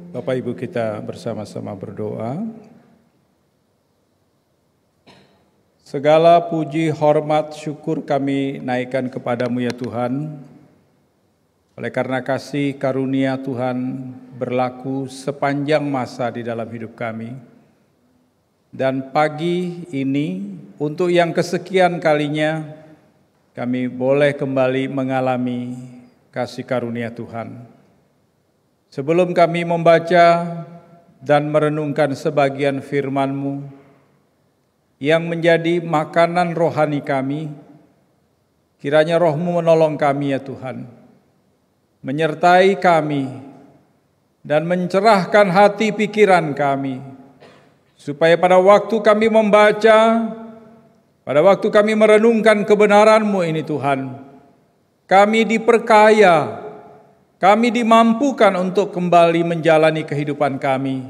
Bapak Ibu kita bersama-sama berdoa. Segala puji, hormat, syukur kami naikkan kepadamu ya Tuhan. Oleh karena kasih karunia Tuhan berlaku sepanjang masa di dalam hidup kami. Dan pagi ini untuk yang kesekian kalinya kami boleh kembali mengalami kasih karunia Tuhan. Sebelum kami membaca dan merenungkan sebagian firman-Mu yang menjadi makanan rohani kami, kiranya Roh-Mu menolong kami ya Tuhan, menyertai kami dan mencerahkan hati pikiran kami, supaya pada waktu kami membaca, pada waktu kami merenungkan kebenaran-Mu ini Tuhan, kami diperkaya, kami dimampukan untuk kembali menjalani kehidupan kami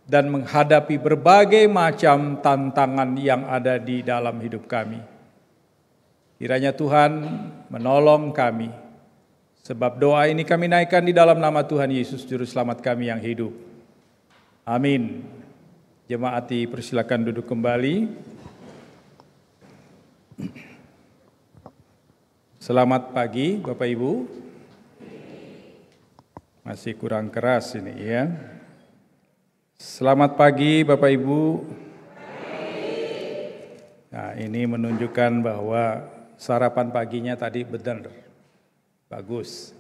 dan menghadapi berbagai macam tantangan yang ada di dalam hidup kami. Kiranya Tuhan menolong kami, sebab doa ini kami naikkan di dalam nama Tuhan Yesus Juru Selamat kami yang hidup. Amin. Jemaat dipersilakan duduk kembali. Selamat pagi Bapak Ibu. Masih kurang keras ini ya. Selamat pagi Bapak Ibu. Nah, ini menunjukkan bahwa sarapan paginya tadi benar. Bagus.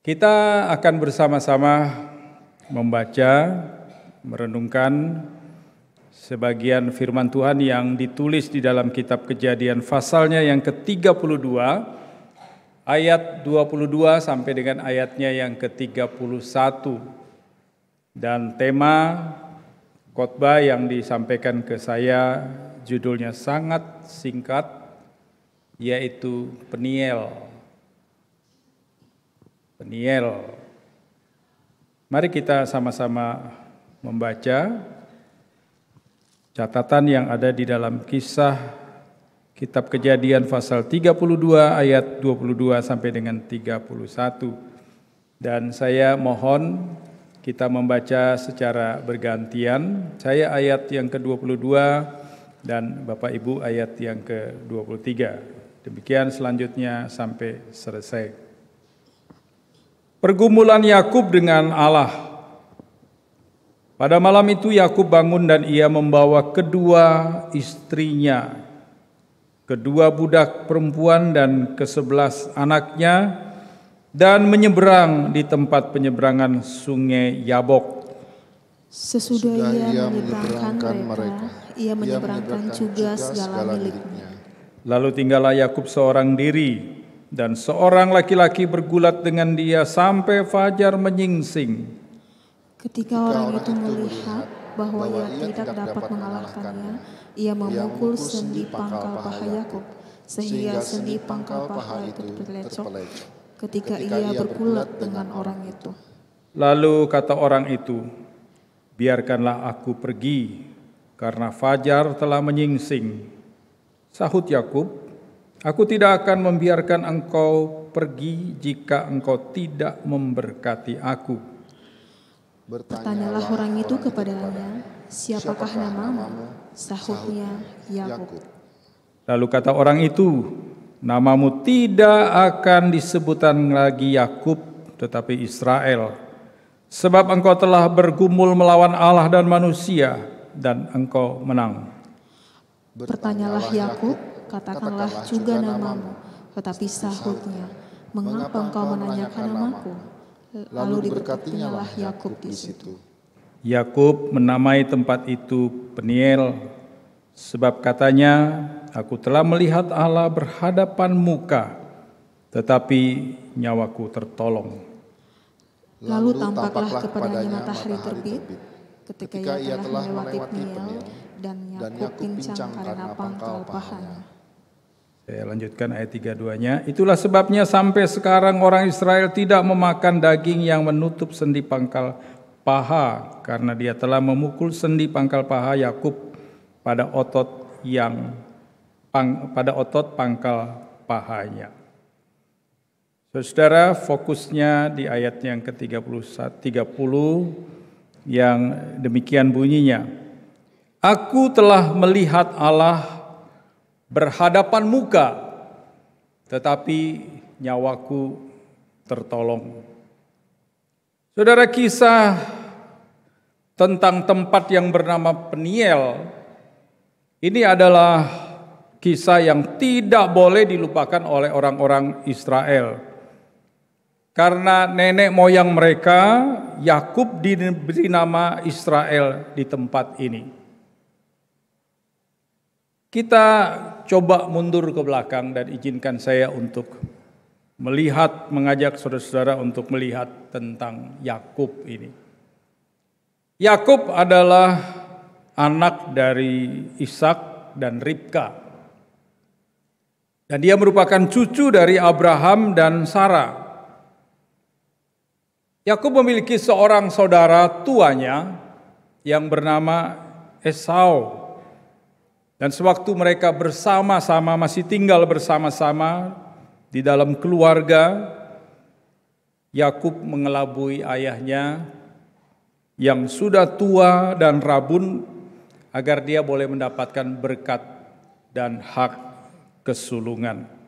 Kita akan bersama-sama membaca, merenungkan sebagian firman Tuhan yang ditulis di dalam kitab Kejadian pasalnya yang ke-32. Ayat 22 sampai dengan ayatnya yang ke-31. Dan tema khotbah yang disampaikan ke saya judulnya sangat singkat, yaitu Peniel. Peniel. Mari kita sama-sama membaca catatan yang ada di dalam kisah Kitab Kejadian pasal 32 ayat 22 sampai dengan 31. Dan saya mohon kita membaca secara bergantian. Saya ayat yang ke-22 dan Bapak Ibu ayat yang ke-23. Demikian selanjutnya sampai selesai. Pergumulan Yakub dengan Allah. Pada malam itu Yakub bangun dan ia membawa kedua istrinya, kedua budak perempuan dan ke-11 anaknya, dan menyeberang di tempat penyeberangan sungai Yabok. Sesudah ia menyeberangkan mereka, ia menyeberangkan juga segala miliknya. Lalu tinggallah Yakub seorang diri, dan seorang laki-laki bergulat dengan dia sampai fajar menyingsing. Ketika orang itu melihat bahwa ia tidak dapat mengalahkannya, ia memukul sendi pangkal paha Yakub, sehingga sendi pangkal paha itu terlecok ketika ia bergulat dengan orang itu. Lalu kata orang itu, "Biarkanlah aku pergi, karena fajar telah menyingsing." Sahut Yakub, "Aku tidak akan membiarkan engkau pergi jika engkau tidak memberkati aku." Bertanyalah orang itu kepadanya, "Siapakah namamu?" Sahutnya, "Yakub." Lalu kata orang itu, "Namamu tidak akan disebutan lagi Yakub, tetapi Israel, sebab engkau telah bergumul melawan Allah dan manusia, dan engkau menang." Bertanyalah Yakub, "Katakanlah juga namamu." Tetapi sahutnya, "Mengapa engkau menanyakan namaku?" Lalu diberkatinyalah Yakub di situ. Yakub menamai tempat itu Peniel, sebab katanya, "Aku telah melihat Allah berhadapan muka, tetapi nyawaku tertolong." Lalu tampaklah kepadanya matahari terbit, ketika ia telah melewati Peniel, dan Yakub pincang karena pangkal pahanya. Saya lanjutkan ayat 32-nya. "Itulah sebabnya sampai sekarang orang Israel tidak memakan daging yang menutup sendi pangkal paha, karena dia telah memukul sendi pangkal paha Yakub pada otot pangkal pahanya." Saudara, fokusnya di ayat yang ke-30 yang demikian bunyinya. Aku telah melihat Allah berhadapan muka, tetapi nyawaku tertolong. Saudara, kisah tentang tempat yang bernama Peniel ini adalah kisah yang tidak boleh dilupakan oleh orang-orang Israel. Karena nenek moyang mereka, Yakub, diberi nama Israel di tempat ini. Kita coba mundur ke belakang dan izinkan saya untuk mengajak saudara-saudara untuk melihat tentang Yakub ini. Yakub adalah anak dari Ishak dan Ribka. Dan dia merupakan cucu dari Abraham dan Sarah. Yakub memiliki seorang saudara tuanya yang bernama Esau. Dan sewaktu mereka bersama-sama, masih tinggal bersama-sama di dalam keluarga, Yakub mengelabui ayahnya yang sudah tua dan rabun agar dia boleh mendapatkan berkat dan hak kesulungan.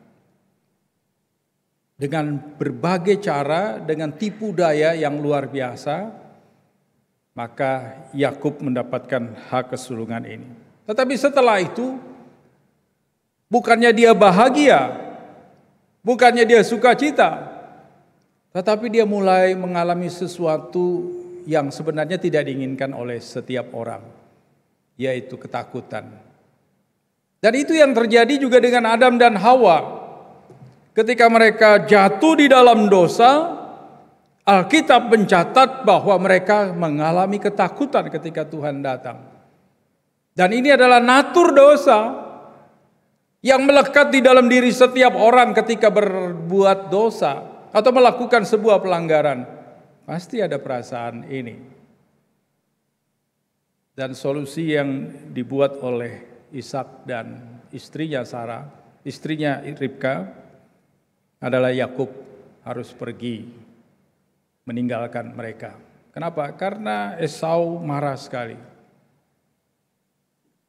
Dengan berbagai cara, dengan tipu daya yang luar biasa, maka Yakub mendapatkan hak kesulungan ini. Tetapi setelah itu, bukannya dia bahagia, bukannya dia sukacita, tetapi dia mulai mengalami sesuatu yang sebenarnya tidak diinginkan oleh setiap orang, yaitu ketakutan. Dan itu yang terjadi juga dengan Adam dan Hawa. Ketika mereka jatuh di dalam dosa, Alkitab mencatat bahwa mereka mengalami ketakutan ketika Tuhan datang. Dan ini adalah natur dosa yang melekat di dalam diri setiap orang ketika berbuat dosa atau melakukan sebuah pelanggaran. Pasti ada perasaan ini. Dan solusi yang dibuat oleh Ishak dan istrinya Sarah, istrinya Ribka, adalah Yakub harus pergi meninggalkan mereka. Kenapa? Karena Esau marah sekali.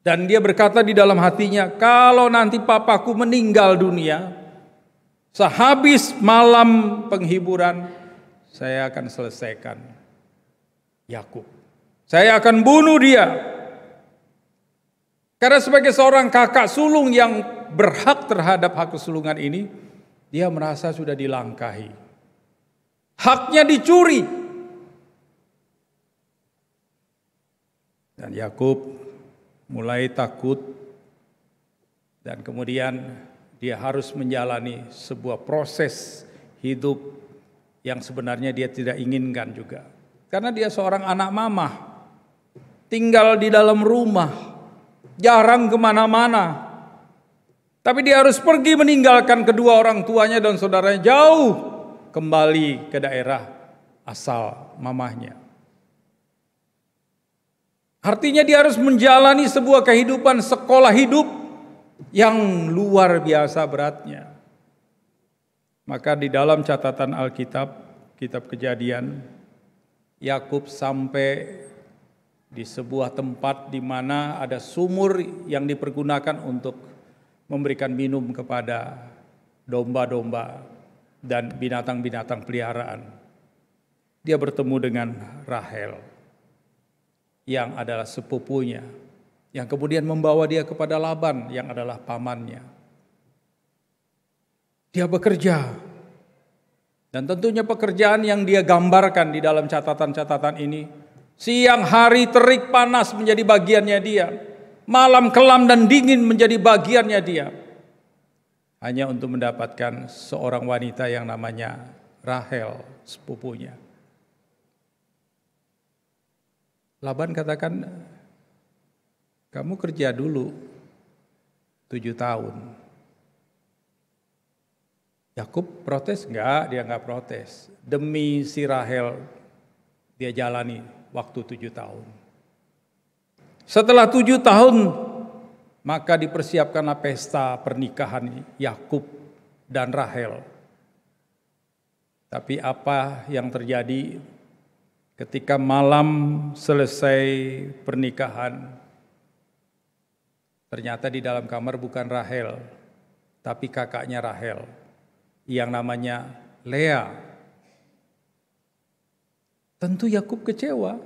Dan dia berkata di dalam hatinya, kalau nanti papaku meninggal dunia, sehabis malam penghiburan, saya akan selesaikan Yakub. Saya akan bunuh dia. Karena sebagai seorang kakak sulung yang berhak terhadap hak kesulungan ini, dia merasa sudah dilangkahi. Haknya dicuri. Dan Yakub mulai takut. Dan kemudian dia harus menjalani sebuah proses hidup yang sebenarnya dia tidak inginkan juga. Karena dia seorang anak mamah. Tinggal di dalam rumah. Jarang kemana-mana. Tapi dia harus pergi meninggalkan kedua orang tuanya dan saudaranya jauh kembali ke daerah asal mamahnya. Artinya dia harus menjalani sebuah kehidupan sekolah hidup yang luar biasa beratnya. Maka di dalam catatan Alkitab, kitab Kejadian, Yakub sampai di sebuah tempat di mana ada sumur yang dipergunakan untuk memberikan minum kepada domba-domba dan binatang-binatang peliharaan. Dia bertemu dengan Rahel yang adalah sepupunya, yang kemudian membawa dia kepada Laban yang adalah pamannya. Dia bekerja, dan tentunya pekerjaan yang dia gambarkan di dalam catatan-catatan ini, siang hari terik panas menjadi bagiannya dia. Malam kelam dan dingin menjadi bagiannya dia. Hanya untuk mendapatkan seorang wanita yang namanya Rahel, sepupunya. Laban katakan, kamu kerja dulu 7 tahun. Yakub protes? Enggak, dia enggak protes. Demi si Rahel, dia jalani waktu 7 tahun. Setelah 7 tahun, maka dipersiapkanlah pesta pernikahan Yakub dan Rahel. Tapi apa yang terjadi ketika malam selesai pernikahan, ternyata di dalam kamar bukan Rahel, tapi kakaknya Rahel yang namanya Lea. Tentu Yakub kecewa.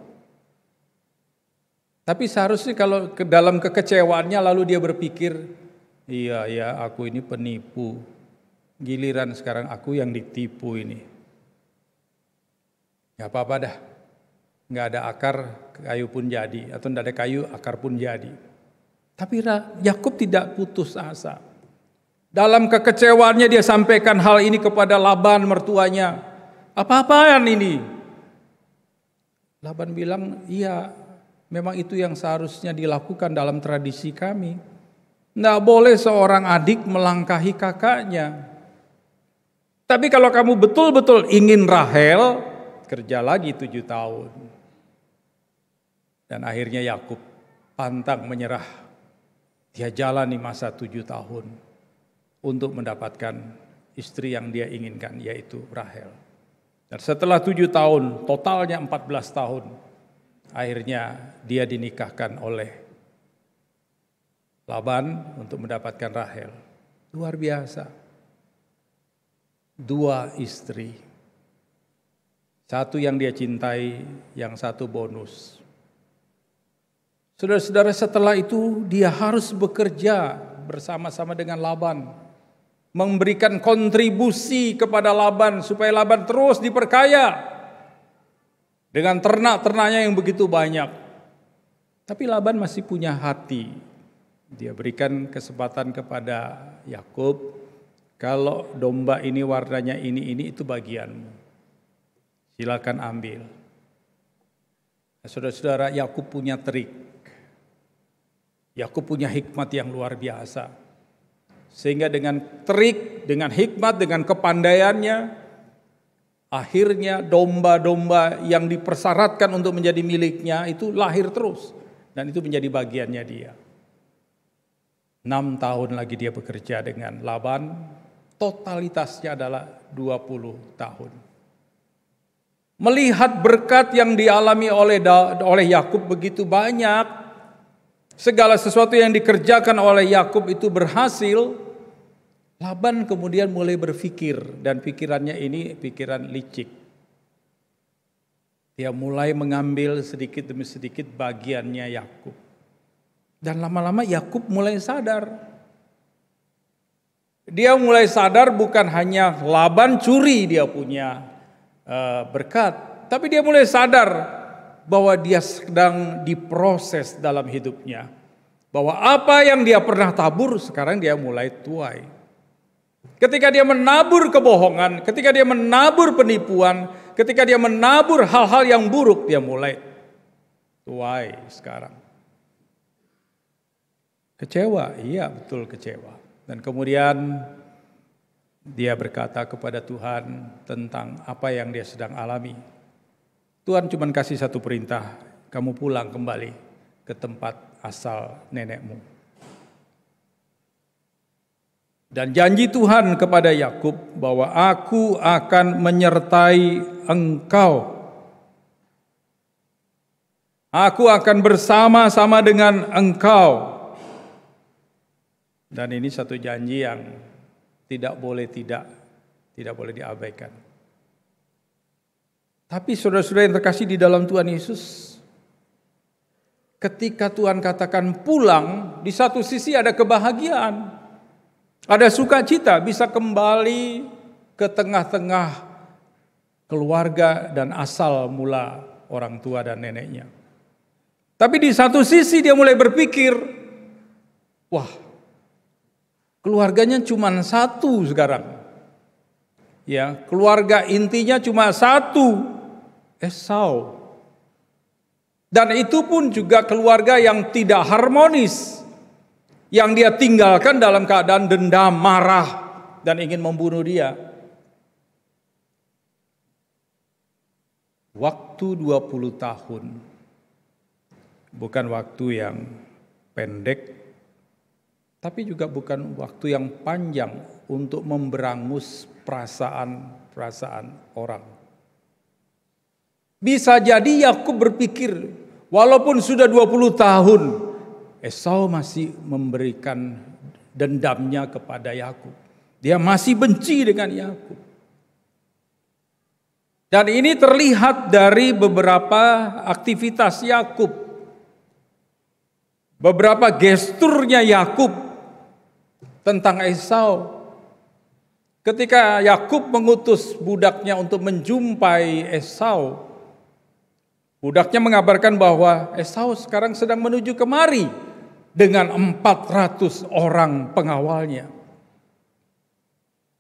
Tapi seharusnya kalau ke dalam kekecewaannya lalu dia berpikir, iya ya aku ini penipu. Giliran sekarang aku yang ditipu ini. Gak apa-apa dah. Gak ada akar, kayu pun jadi. Atau tidak ada kayu, akar pun jadi. Tapi Yakub tidak putus asa. Dalam kekecewaannya dia sampaikan hal ini kepada Laban mertuanya. Apa-apaan ini? Laban bilang, iya memang itu yang seharusnya dilakukan dalam tradisi kami. Tidak boleh seorang adik melangkahi kakaknya. Tapi kalau kamu betul-betul ingin Rahel, kerja lagi 7 tahun. Dan akhirnya Yakub pantang menyerah. Dia jalani masa 7 tahun untuk mendapatkan istri yang dia inginkan, yaitu Rahel. Dan setelah 7 tahun, totalnya 14 tahun, akhirnya dia dinikahkan oleh Laban untuk mendapatkan Rahel. Luar biasa. 2 istri. Satu yang dia cintai, yang satu bonus. Saudara-saudara, setelah itu dia harus bekerja bersama-sama dengan Laban. Memberikan kontribusi kepada Laban supaya Laban terus diperkaya. Dengan ternak-ternaknya yang begitu banyak. Tapi Laban masih punya hati. Dia berikan kesempatan kepada Yakub. Kalau domba ini warnanya ini itu bagianmu. Silakan ambil. Saudara-saudara, Yakub punya trik. Yakub punya hikmat yang luar biasa. Sehingga dengan trik, dengan hikmat, dengan kepandaiannya, akhirnya domba-domba yang dipersyaratkan untuk menjadi miliknya itu lahir terus. Dan itu menjadi bagiannya dia. 6 tahun lagi dia bekerja dengan Laban. Totalitasnya adalah 20 tahun. Melihat berkat yang dialami oleh Yakub begitu banyak, segala sesuatu yang dikerjakan oleh Yakub itu berhasil, Laban kemudian mulai berpikir, dan pikirannya ini pikiran licik. Dia mulai mengambil sedikit demi sedikit bagiannya Yakub. Dan lama-lama Yakub mulai sadar. Dia mulai sadar bukan hanya Laban curi dia punya berkat, tapi dia mulai sadar bahwa dia sedang diproses dalam hidupnya. Bahwa apa yang dia pernah tabur sekarang dia mulai tuai. Ketika dia menabur kebohongan, ketika dia menabur penipuan, ketika dia menabur hal-hal yang buruk, dia mulai tuai sekarang. Kecewa, iya betul kecewa. Dan kemudian dia berkata kepada Tuhan tentang apa yang dia sedang alami. Tuhan cuma kasih satu perintah, kamu pulang kembali ke tempat asal nenekmu. Dan janji Tuhan kepada Yakub bahwa aku akan menyertai engkau. Aku akan bersama-sama dengan engkau. Dan ini satu janji yang tidak boleh diabaikan. Tapi saudara-saudara yang terkasih di dalam Tuhan Yesus, ketika Tuhan katakan pulang, di satu sisi ada kebahagiaan, ada sukacita, bisa kembali ke tengah-tengah keluarga dan asal mula orang tua dan neneknya. Tapi di satu sisi dia mulai berpikir, wah, keluarganya cuma satu sekarang. Ya, keluarga intinya cuma satu, Esau. Dan itu pun juga keluarga yang tidak harmonis. Yang dia tinggalkan dalam keadaan dendam, marah, dan ingin membunuh dia. Waktu 20 tahun. Bukan waktu yang pendek, tapi juga bukan waktu yang panjang untuk memberangus perasaan perasaan orang. Bisa jadi Yakub berpikir, walaupun sudah 20 tahun, Esau masih memberikan dendamnya kepada Yakub. Dia masih benci dengan Yakub. Dan ini terlihat dari beberapa aktivitas Yakub. Beberapa gesturnya Yakub tentang Esau. Ketika Yakub mengutus budaknya untuk menjumpai Esau, budaknya mengabarkan bahwa Esau sekarang sedang menuju kemari dengan 400 orang pengawalnya.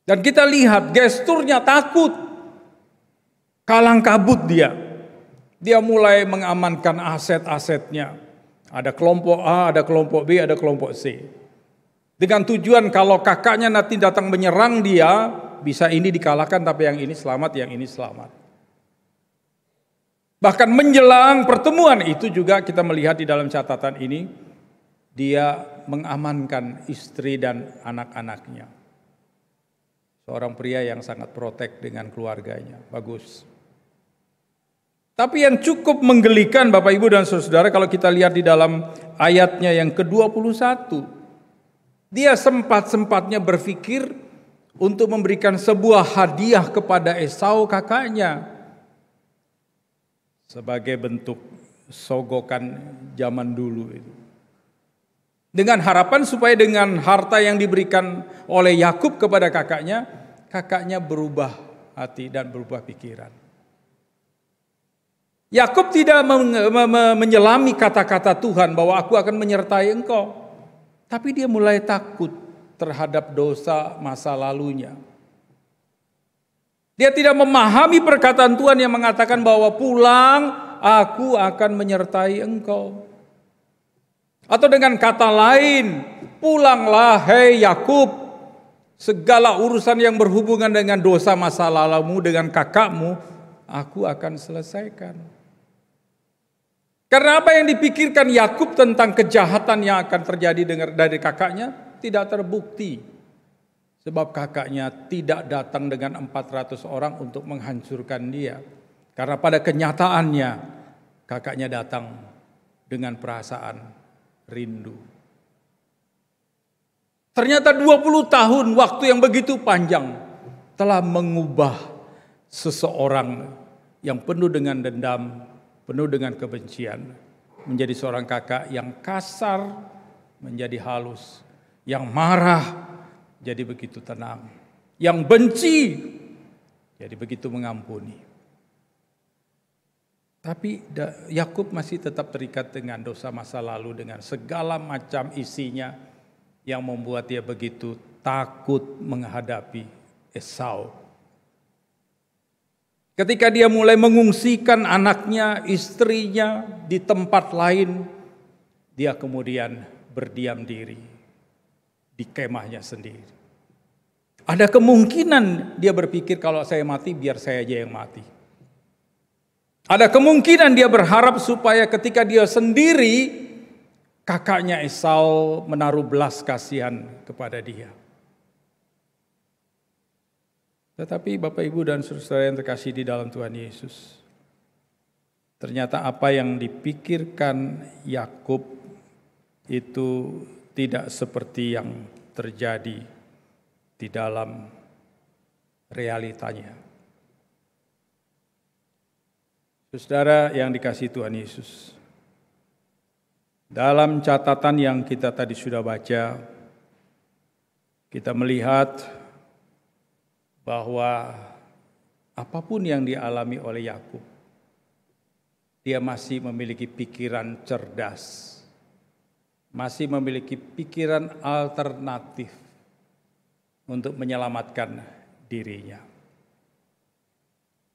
Dan kita lihat gesturnya takut. Kalang kabut dia. Dia mulai mengamankan aset-asetnya. Ada kelompok A, ada kelompok B, ada kelompok C. Dengan tujuan kalau kakaknya nanti datang menyerang dia, bisa ini dikalahkan tapi yang ini selamat, yang ini selamat. Bahkan menjelang pertemuan itu juga kita melihat di dalam catatan ini, dia mengamankan istri dan anak-anaknya. Seorang pria yang sangat protek dengan keluarganya. Bagus. Tapi yang cukup menggelikan Bapak Ibu dan Saudara kalau kita lihat di dalam ayatnya yang ke-21. Dia sempat-sempatnya berpikir untuk memberikan sebuah hadiah kepada Esau kakaknya. Sebagai bentuk sogokan zaman dulu itu. Dengan harapan supaya dengan harta yang diberikan oleh Yakub kepada kakaknya, kakaknya berubah hati dan berubah pikiran. Yakub tidak menyelami kata-kata Tuhan bahwa aku akan menyertai engkau. Tapi dia mulai takut terhadap dosa masa lalunya. Dia tidak memahami perkataan Tuhan yang mengatakan bahwa pulang aku akan menyertai engkau. Atau dengan kata lain, pulanglah hei Yakub, segala urusan yang berhubungan dengan dosa masa lalumu dengan kakakmu, aku akan selesaikan. Karena apa yang dipikirkan Yakub tentang kejahatan yang akan terjadi dari kakaknya tidak terbukti. Sebab kakaknya tidak datang dengan 400 orang untuk menghancurkan dia. Karena pada kenyataannya kakaknya datang dengan perasaan rindu. Ternyata 20 tahun waktu yang begitu panjang telah mengubah seseorang yang penuh dengan dendam, penuh dengan kebencian, menjadi seorang kakak yang kasar, menjadi halus, yang marah, jadi begitu tenang, yang benci, jadi begitu mengampuni. Tapi Yakub masih tetap terikat dengan dosa masa lalu, dengan segala macam isinya yang membuat dia begitu takut menghadapi Esau. Ketika dia mulai mengungsikan anaknya, istrinya di tempat lain, dia kemudian berdiam diri di kemahnya sendiri. Ada kemungkinan dia berpikir kalau saya mati biar saya aja yang mati. Ada kemungkinan dia berharap supaya ketika dia sendiri, kakaknya Esau menaruh belas kasihan kepada dia. Tetapi Bapak Ibu dan saudara yang terkasih di dalam Tuhan Yesus, ternyata apa yang dipikirkan Yakub itu tidak seperti yang terjadi di dalam realitanya. Saudara yang dikasihi Tuhan Yesus, dalam catatan yang kita tadi sudah baca, kita melihat bahwa apapun yang dialami oleh Yakub, dia masih memiliki pikiran cerdas, masih memiliki pikiran alternatif untuk menyelamatkan dirinya.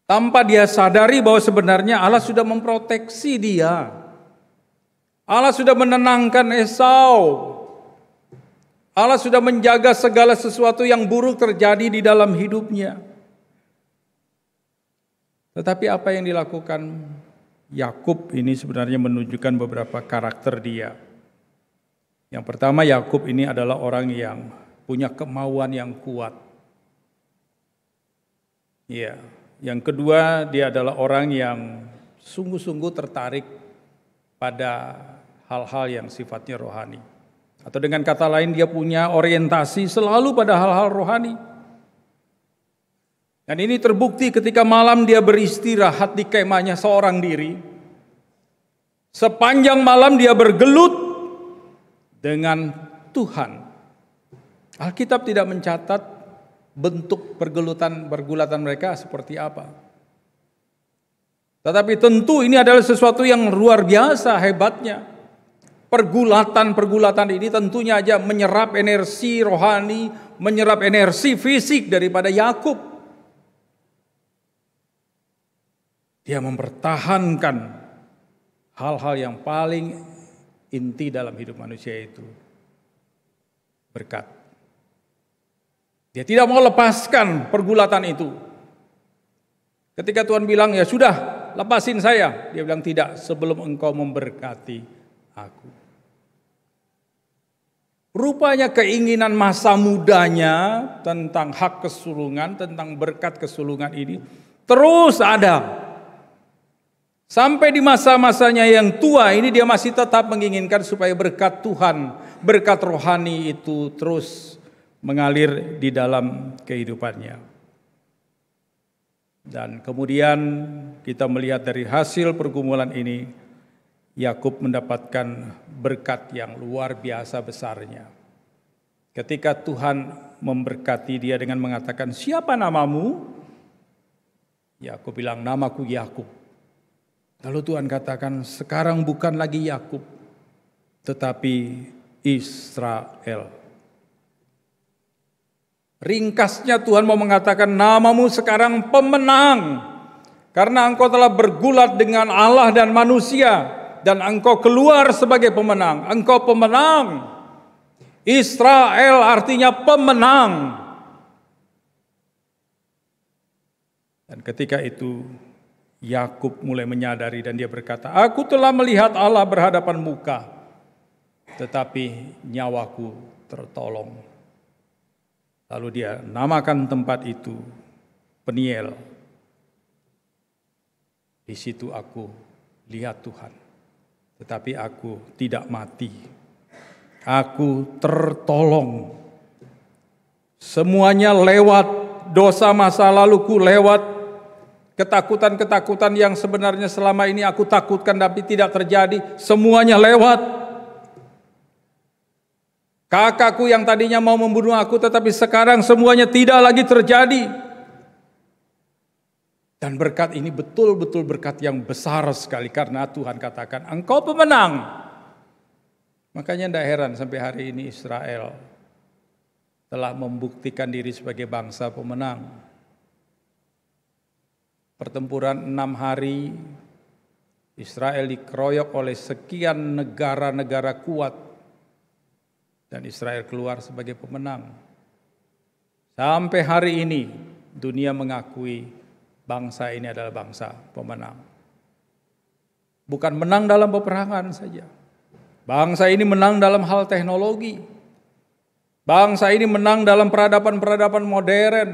Tanpa dia sadari bahwa sebenarnya Allah sudah memproteksi dia. Allah sudah menenangkan Esau. Allah sudah menjaga segala sesuatu yang buruk terjadi di dalam hidupnya. Tetapi apa yang dilakukan Yakub ini sebenarnya menunjukkan beberapa karakter dia. Yang pertama, Yakub ini adalah orang yang punya kemauan yang kuat. Ya, yang kedua dia adalah orang yang sungguh-sungguh tertarik pada hal-hal yang sifatnya rohani. Atau dengan kata lain dia punya orientasi selalu pada hal-hal rohani. Dan ini terbukti ketika malam dia beristirahat di kemahnya seorang diri. Sepanjang malam dia bergelut dengan Tuhan. Alkitab tidak mencatat bentuk pergulatan mereka seperti apa. Tetapi tentu ini adalah sesuatu yang luar biasa hebatnya. Pergulatan ini tentunya aja menyerap energi rohani, menyerap energi fisik daripada Yakub. Dia mempertahankan hal-hal yang paling inti dalam hidup manusia itu, berkat. Dia tidak mau lepaskan pergulatan itu. Ketika Tuhan bilang, ya sudah, lepasin saya. Dia bilang, tidak, sebelum engkau memberkati aku. Rupanya keinginan masa mudanya tentang hak kesulungan, tentang berkat kesulungan ini terus ada. Sampai di masa-masanya yang tua ini dia masih tetap menginginkan supaya berkat Tuhan, berkat rohani itu terus mengalir di dalam kehidupannya. Dan kemudian kita melihat dari hasil pergumulan ini, Yakub mendapatkan berkat yang luar biasa besarnya. Ketika Tuhan memberkati dia dengan mengatakan, siapa namamu? Yakub bilang, namaku Yakub. Lalu Tuhan katakan, sekarang bukan lagi Yakub, tetapi Israel. Ringkasnya Tuhan mau mengatakan, namamu sekarang pemenang. Karena engkau telah bergulat dengan Allah dan manusia, dan engkau keluar sebagai pemenang. Engkau pemenang. Israel artinya pemenang. Dan ketika itu Yakub mulai menyadari dan dia berkata, aku telah melihat Allah berhadapan muka, tetapi nyawaku tertolong. Lalu dia namakan tempat itu Peniel. Di situ aku lihat Tuhan, tetapi aku tidak mati. Aku tertolong. Semuanya lewat, dosa masa laluku lewat, ketakutan-ketakutan yang sebenarnya selama ini aku takutkan tapi tidak terjadi, semuanya lewat. Kakakku yang tadinya mau membunuh aku tetapi sekarang semuanya tidak lagi terjadi. Dan berkat ini betul-betul berkat yang besar sekali karena Tuhan katakan engkau pemenang. Makanya tidak heran sampai hari ini Israel telah membuktikan diri sebagai bangsa pemenang. Pertempuran 6 hari, Israel dikeroyok oleh sekian negara-negara kuat. Dan Israel keluar sebagai pemenang. Sampai hari ini dunia mengakui bangsa ini adalah bangsa pemenang. Bukan menang dalam peperangan saja. Bangsa ini menang dalam hal teknologi. Bangsa ini menang dalam peradaban-peradaban modern.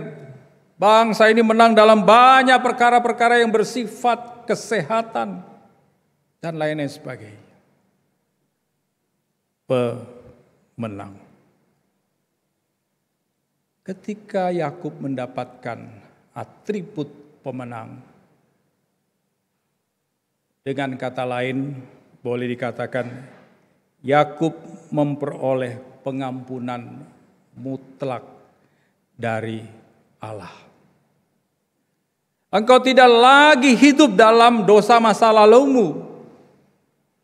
Bangsa ini menang dalam banyak perkara-perkara yang bersifat kesehatan dan lain-lain sebagainya. Menang. Ketika Yakub mendapatkan atribut pemenang, dengan kata lain boleh dikatakan Yakub memperoleh pengampunan mutlak dari Allah. Engkau tidak lagi hidup dalam dosa masa lalumu.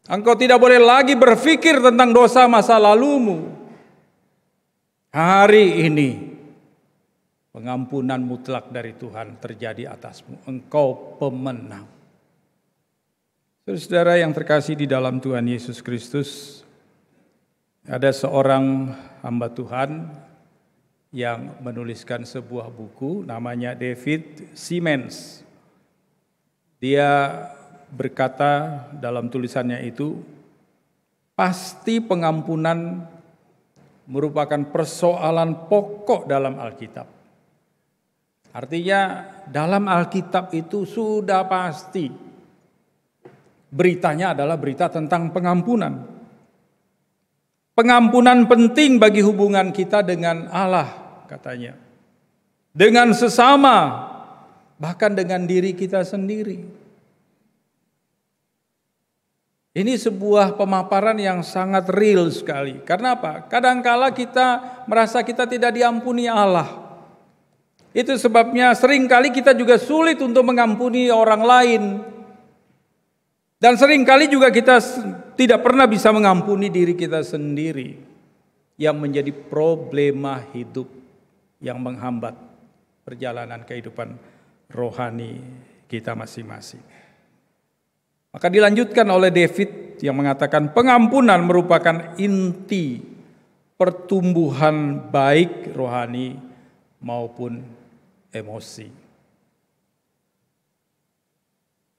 Engkau tidak boleh lagi berpikir tentang dosa masa lalumu. Hari ini pengampunan mutlak dari Tuhan terjadi atasmu. Engkau pemenang. Saudara yang terkasih di dalam Tuhan Yesus Kristus, ada seorang hamba Tuhan yang menuliskan sebuah buku namanya David Siemens. Dia berkata dalam tulisannya itu, pasti pengampunan merupakan persoalan pokok dalam Alkitab. Artinya dalam Alkitab itu sudah pasti beritanya adalah berita tentang pengampunan. Pengampunan penting bagi hubungan kita dengan Allah, katanya. Dengan sesama, bahkan dengan diri kita sendiri. Ini sebuah pemaparan yang sangat real sekali. Karena apa? Kadangkala kita merasa kita tidak diampuni Allah. Itu sebabnya seringkali kita juga sulit untuk mengampuni orang lain. Dan seringkali juga kita tidak pernah bisa mengampuni diri kita sendiri. Yang menjadi problema hidup yang menghambat perjalanan kehidupan rohani kita masing-masing. Maka dilanjutkan oleh David yang mengatakan pengampunan merupakan inti pertumbuhan baik rohani maupun emosi.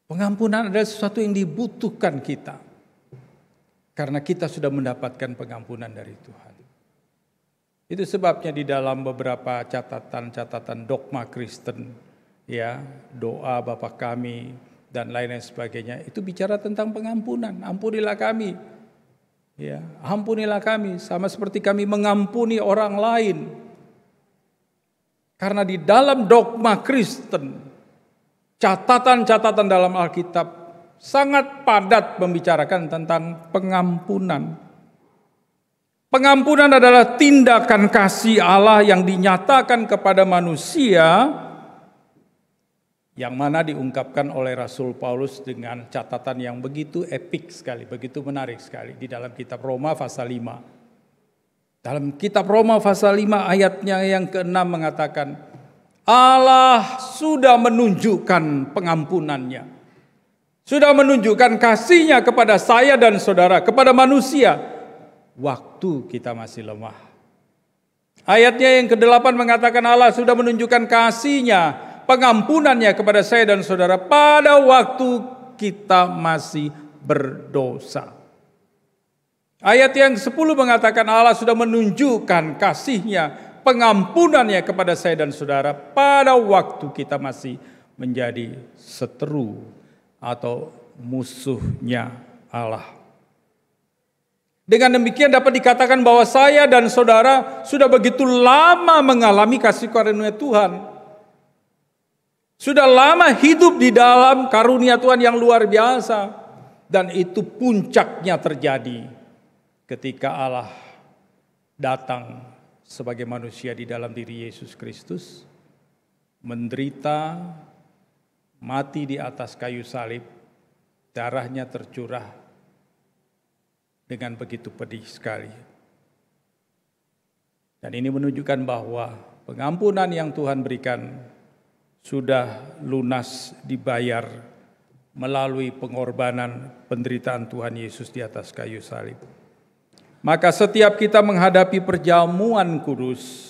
Pengampunan adalah sesuatu yang dibutuhkan kita karena kita sudah mendapatkan pengampunan dari Tuhan. Itu sebabnya di dalam beberapa catatan dogma Kristen, ya, doa Bapa kami dan lain sebagainya, itu bicara tentang pengampunan. Ampunilah kami, ya, ampunilah kami sama seperti kami mengampuni orang lain. Karena di dalam dogma Kristen, catatan-catatan dalam Alkitab sangat padat membicarakan tentang pengampunan. Pengampunan adalah tindakan kasih Allah yang dinyatakan kepada manusia, yang mana diungkapkan oleh Rasul Paulus dengan catatan yang begitu epik sekali, begitu menarik sekali di dalam kitab Roma pasal 5. Dalam kitab Roma pasal 5 ayatnya yang ke-6 mengatakan, Allah sudah menunjukkan pengampunannya. Sudah menunjukkan kasih-Nya kepada saya dan saudara, kepada manusia, waktu kita masih lemah. Ayatnya yang ke-8 mengatakan Allah sudah menunjukkan kasih-Nya, pengampunannya kepada saya dan saudara pada waktu kita masih berdosa. Ayat yang ke-10 mengatakan Allah sudah menunjukkan kasih-Nya, pengampunannya kepada saya dan saudara pada waktu kita masih menjadi seteru atau musuhnya Allah. Dengan demikian dapat dikatakan bahwa saya dan saudara sudah begitu lama mengalami kasih karunia Tuhan. Sudah lama hidup di dalam karunia Tuhan yang luar biasa. Dan itu puncaknya terjadi ketika Allah datang sebagai manusia di dalam diri Yesus Kristus, menderita, mati di atas kayu salib, darahnya tercurah dengan begitu pedih sekali. Dan ini menunjukkan bahwa pengampunan yang Tuhan berikan sudah lunas dibayar melalui pengorbanan penderitaan Tuhan Yesus di atas kayu salib. Maka setiap kita menghadapi perjamuan kudus,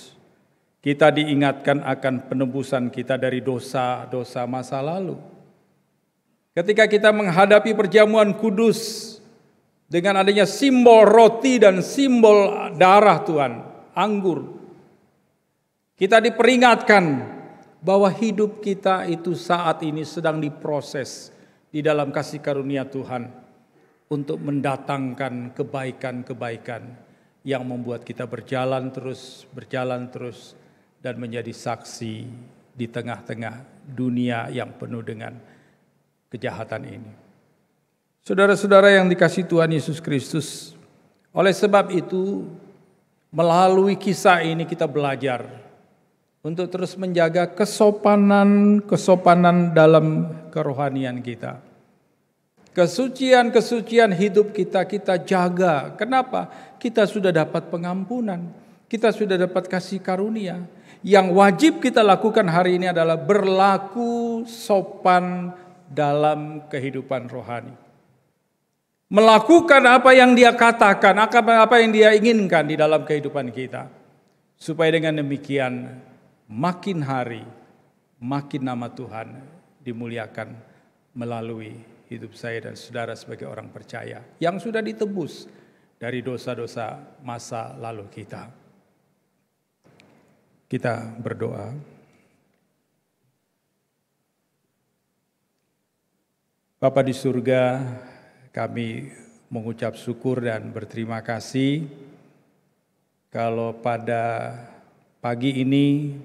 kita diingatkan akan penebusan kita dari dosa-dosa masa lalu. Ketika kita menghadapi perjamuan kudus dengan adanya simbol roti dan simbol darah Tuhan, anggur, kita diperingatkan bahwa hidup kita itu saat ini sedang diproses di dalam kasih karunia Tuhan untuk mendatangkan kebaikan-kebaikan yang membuat kita berjalan terus dan menjadi saksi di tengah-tengah dunia yang penuh dengan kejahatan ini. Saudara-saudara yang dikasihi Tuhan Yesus Kristus, oleh sebab itu melalui kisah ini kita belajar untuk terus menjaga kesopanan dalam kerohanian kita. Kesucian hidup kita jaga. Kenapa? Kita sudah dapat pengampunan. Kita sudah dapat kasih karunia. Yang wajib kita lakukan hari ini adalah berlaku sopan dalam kehidupan rohani. Melakukan apa yang Dia katakan, apa yang Dia inginkan di dalam kehidupan kita. Supaya dengan demikian makin hari, makin nama Tuhan dimuliakan melalui hidup saya dan saudara sebagai orang percaya yang sudah ditebus dari dosa-dosa masa lalu kita. Kita berdoa. Bapa di surga, kami mengucap syukur dan berterima kasih kalau pada pagi ini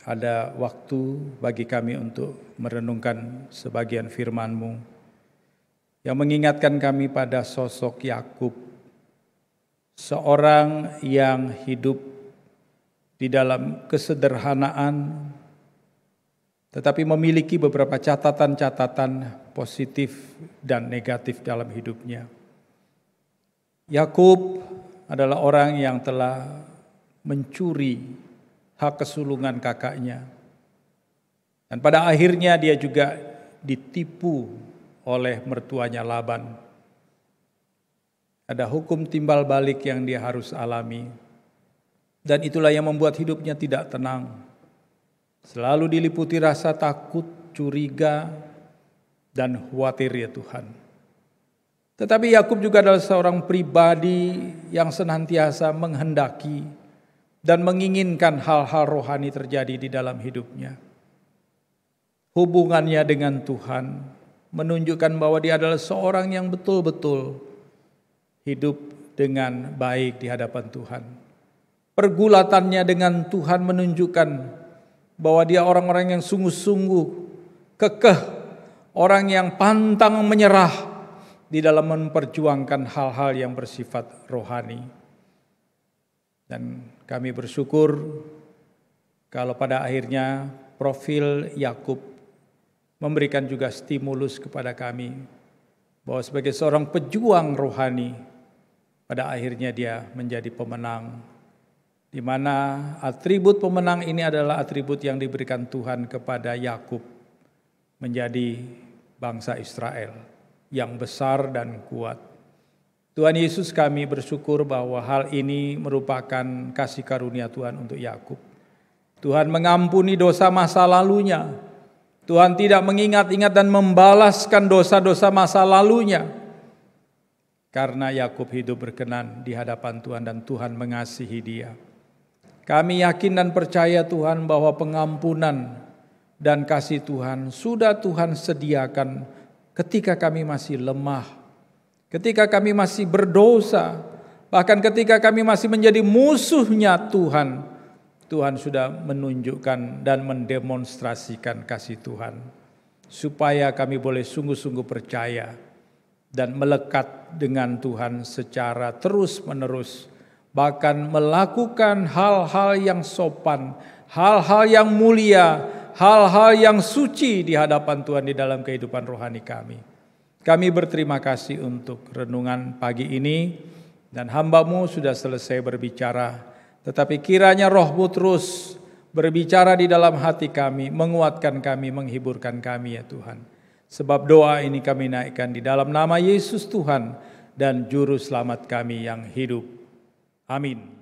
ada waktu bagi kami untuk merenungkan sebagian firman-Mu yang mengingatkan kami pada sosok Yakub, seorang yang hidup di dalam kesederhanaan, tetapi memiliki beberapa catatan-catatan positif dan negatif dalam hidupnya. Yakub adalah orang yang telah mencuri hak kesulungan kakaknya. Dan pada akhirnya dia juga ditipu oleh mertuanya Laban. Ada hukum timbal balik yang dia harus alami. Dan itulah yang membuat hidupnya tidak tenang. Selalu diliputi rasa takut, curiga, dan khawatir ya Tuhan. Tetapi Yakub juga adalah seorang pribadi yang senantiasa menghendaki dan menginginkan hal-hal rohani terjadi di dalam hidupnya. Hubungannya dengan Tuhan menunjukkan bahwa dia adalah seorang yang betul-betul hidup dengan baik di hadapan Tuhan. Pergulatannya dengan Tuhan menunjukkan bahwa dia orang-orang yang sungguh-sungguh kekeh, orang yang pantang menyerah di dalam memperjuangkan hal-hal yang bersifat rohani. Dan kami bersyukur kalau pada akhirnya profil Yakub memberikan juga stimulus kepada kami bahwa sebagai seorang pejuang rohani, pada akhirnya dia menjadi pemenang, di mana atribut pemenang ini adalah atribut yang diberikan Tuhan kepada Yakub menjadi bangsa Israel yang besar dan kuat. Tuhan Yesus, kami bersyukur bahwa hal ini merupakan kasih karunia Tuhan untuk Yakub. Tuhan mengampuni dosa masa lalunya. Tuhan tidak mengingat-ingat dan membalaskan dosa-dosa masa lalunya. Karena Yakub hidup berkenan di hadapan Tuhan dan Tuhan mengasihi dia. Kami yakin dan percaya Tuhan bahwa pengampunan dan kasih Tuhan sudah Tuhan sediakan ketika kami masih lemah, ketika kami masih berdosa, bahkan ketika kami masih menjadi musuhnya Tuhan, Tuhan sudah menunjukkan dan mendemonstrasikan kasih Tuhan, supaya kami boleh sungguh-sungguh percaya dan melekat dengan Tuhan secara terus-menerus, bahkan melakukan hal-hal yang sopan, hal-hal yang mulia, hal-hal yang suci di hadapan Tuhan di dalam kehidupan rohani kami. Kami berterima kasih untuk renungan pagi ini, dan hamba-Mu sudah selesai berbicara, tetapi kiranya Roh-Mu terus berbicara di dalam hati kami, menguatkan kami, menghiburkan kami ya Tuhan. Sebab doa ini kami naikkan di dalam nama Yesus Tuhan dan Juru Selamat kami yang hidup. Amin.